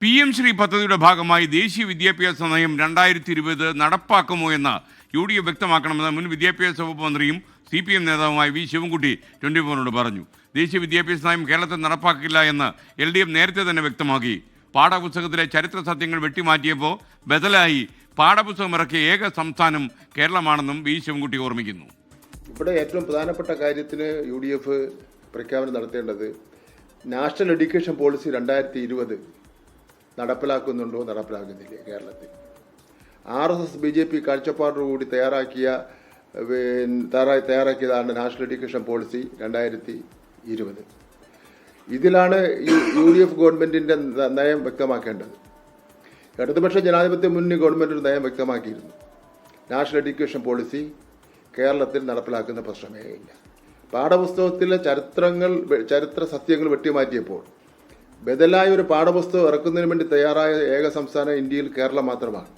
PM Shri പദ്ധതിയുടെ ഭാഗമായി ദേശീയ വിദ്യാഭ്യാസ നയം 2020 നടപ്പാക്കുമോ എന്ന് UDF വ്യക്തമാക്കണമെന്ന് മുൻ വിദ്യാഭ്യാസ വകുപ്പ് മന്ത്രിയും CPM നേതാവുമായ വി ശിവൻകുട്ടി 24 പറഞ്ഞു. ദേശീയ വിദ്യാഭ്യാസ നയം കേരളത്തിൽ നടപ്പാക്കില്ല എന്ന് LDF നേരത്തെ തന്നെ വ്യക്തമാക്കി. പാഠപുസ്തകത്തിലെ ചരിത്ര സത്യങ്ങൾ വെട്ടിമാറ്റിയപ്പോൾ ബദലായി പാഠപുസ്തകം ഇറക്കിയ ഏക സംസ്ഥാനം കേരളമാണെന്നും വി ശിവൻകുട്ടി ഓർമ്മിക്കുന്നു. ഇവിടെ ഏറ്റവും പ്രധാനപ്പെട്ട കാര്യത്തിന് UDF പ്രഖ്യാപനം നടത്തേണ്ടത് നാഷണൽ എഡ്യൂക്കേഷൻ പോളിസി 2020 നടപ്പിലാക്കുന്നുണ്ടോ നടപ്പിലാക്കുന്നില്ല. കേരളത്തിൽ RSS BJP കാഴ്ചപ്പാടോടുകൂടി തയ്യാറാക്കിയതാണ് നാഷണൽ എഡ്യൂക്കേഷൻ പോളിസി 2020. ഇതിലാണ് UDF ഗവൺമെന്റിന്റെ നയം വ്യക്തമാക്കേണ്ടത്. ഇടതുപക്ഷ ജനാധിപത്യ മുന്നണി ഗവൺമെന്റ് ഒരു നയം വ്യക്തമാക്കിയിരുന്നു. നാഷണൽ എഡ്യൂക്കേഷൻ പോളിസി കേരളത്തിൽ നടപ്പിലാക്കുന്ന പ്രശ്നമേ ഇല്ല. പാഠപുസ്തകത്തിലെ ചരിത്ര സത്യങ്ങൾ വെട്ടിമാറ്റിയപ്പോൾ ബദലായ ഒരു പാഠപുസ്തകം ഇറക്കുന്നതിന് വേണ്ടി തയ്യാറായ ഏക സംസ്ഥാനം ഇന്ത്യയിൽ കേരളം മാത്രമാണ്.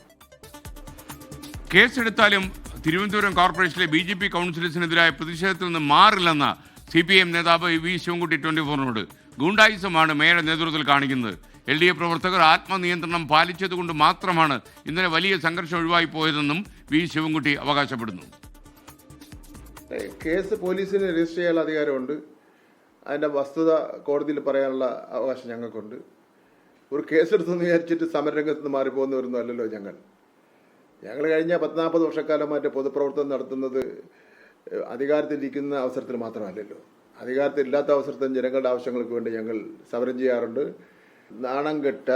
കേസെടുത്താലും തിരുവനന്തപുരം കോർപ്പറേഷനിലെ BJP കൗൺസിലേഴ്സിനെതിരായ പ്രതിഷേധത്തിൽ നിന്ന് മാറില്ലെന്ന CPM നേതാവ് വി ശിവൻകുട്ടി 24 ഗൂണ്ടായിസമാണ് മേയറുടെ നേതൃത്വത്തിൽ കാണിക്കുന്നത്. LDF പ്രവർത്തകർ ആത്മനിയന്ത്രണം പാലിച്ചതുകൊണ്ട് മാത്രമാണ് ഇന്നലെ വലിയ സംഘർഷം ഒഴിവായി പോയതെന്നും വി ശിവൻകുട്ടി അവകാശപ്പെടുന്നു. കേസ് പോലീസിന് രജിസ്റ്റർ ചെയ്യാനുള്ള അധികാരമുണ്ട്. അതിൻ്റെ വസ്തുത കോടതിയിൽ പറയാനുള്ള അവകാശം ഞങ്ങൾക്കുണ്ട്. ഒരു കേസെടുത്തെന്ന് വിചാരിച്ചിട്ട് സമരരംഗത്ത് നിന്ന് മാറിപ്പോകുന്നവരൊന്നും അല്ലല്ലോ ഞങ്ങൾ കഴിഞ്ഞ 40-40 വർഷക്കാലമായിട്ട് പൊതുപ്രവർത്തനം നടത്തുന്നത് അധികാരത്തിലിരിക്കുന്ന അവസരത്തിൽ മാത്രമല്ലല്ലോ. അധികാരത്തിലില്ലാത്ത അവസരത്തിൽ ജനങ്ങളുടെ ആവശ്യങ്ങൾക്ക് വേണ്ടി ഞങ്ങൾ സമരം ചെയ്യാറുണ്ട്. നാണം കെട്ട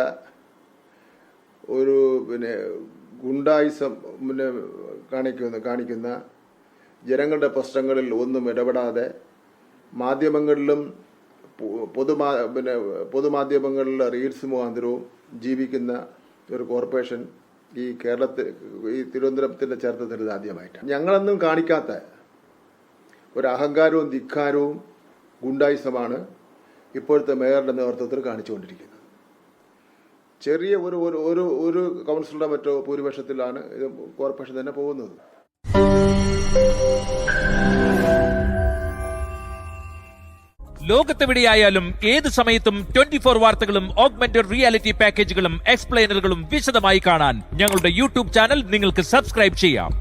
ഒരു ഗുണ്ടായിസം കാണിക്കുന്ന ജനങ്ങളുടെ പ്രശ്നങ്ങളിൽ ഒന്നും ഇടപെടാതെ മാധ്യമങ്ങളിലും പൊതുമാധ്യമങ്ങളിലെ റീൽസ് മുഖാന്തരവും ജീവിക്കുന്ന ഒരു കോർപ്പറേഷൻ ഈ തിരുവനന്തപുരത്തിൻ്റെ ചരിത്രത്തിൽ ഇത് ആദ്യമായിട്ടാണ്. ഞങ്ങളൊന്നും കാണിക്കാത്ത ഒരു അഹങ്കാരവും ധിക്കാരവും ഗുണ്ടായിസമാണ് ഇപ്പോഴത്തെ മേയറുടെ നേതൃത്വത്തിൽ കാണിച്ചുകൊണ്ടിരിക്കുന്നത്. ചെറിയ ഒരു കൗൺസിലറുടെ മറ്റോ ഭൂരിപക്ഷത്തിലാണ് ഇത് കോർപ്പറേഷൻ തന്നെ പോകുന്നത്. ലോകത്തെവിടെയായാലും ഏത് സമയത്തും 24 വാർത്തകളും ഓഗ്മെന്റഡ് റിയാലിറ്റി പാക്കേജുകളും എക്സ്പ്ലെയിനറുകളും വിശദമായി കാണാൻ ഞങ്ങളുടെ YouTube ചാനൽ നിങ്ങൾക്ക് സബ്സ്ക്രൈബ് ചെയ്യാം.